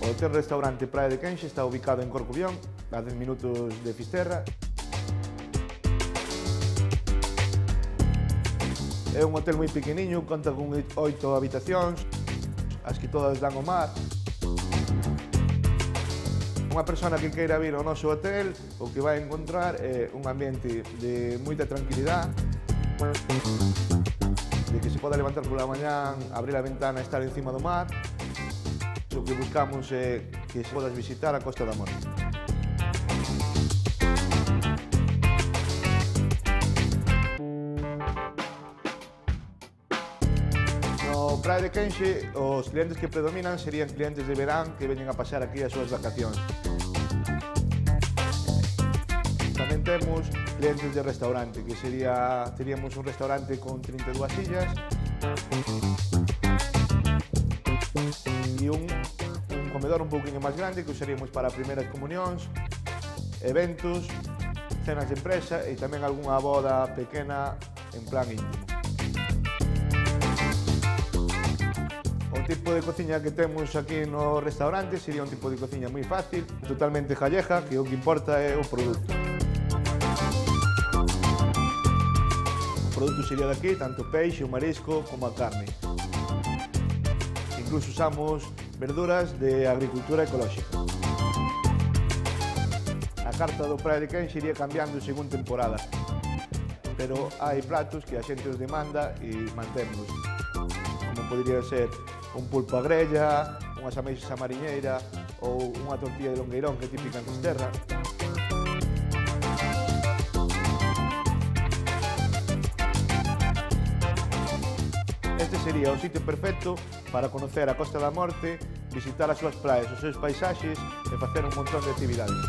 O hotel-restaurante Praia de Quenxe está ubicado en Corcubión, a 10 minutos de Fisterra. É un hotel moi pequeniño, conta con 8 habitacións, as que todas dan ao mar. Unha persona que queira vir ao noso hotel, o que vai encontrar é un ambiente de moita tranquilidade, de que se poda levantar pola mañá, abrir a ventana e estar encima do mar. O que buscamos é que se podas visitar a Costa da Morte. No Praia de Quenxe, os clientes que predominan serían clientes de verán que veñen a pasar aquí as súas vacacións. Tamén temos clientes de restaurante, que teríamos un restaurante con 32 sillas e un comedor un pouquinho máis grande que usaríamos para primeiras comunións, eventos, cenas de empresa e tamén algunha boda pequena en plan íntimo. O tipo de cociña que temos aquí no restaurante sería un tipo de cociña moi fácil, totalmente gallega, que o que importa é o produto. O produto sería de aquí, tanto peixe, o marisco como a carne. Incluso usamos verduras de agricultura ecolóxica. A carta do Praia de Quenxe iría cambiando según temporada, pero hai platos que a xente os demanda e mantemos, como podría ser un pulpo a grella, unhas ameixas a mariñeira ou unha tortilla de longueirón que é típica en Fisterra. Este sería o sitio perfecto para conocer a Costa da Morte, visitar as súas praias, os seus paisaxes e facer un montón de actividades.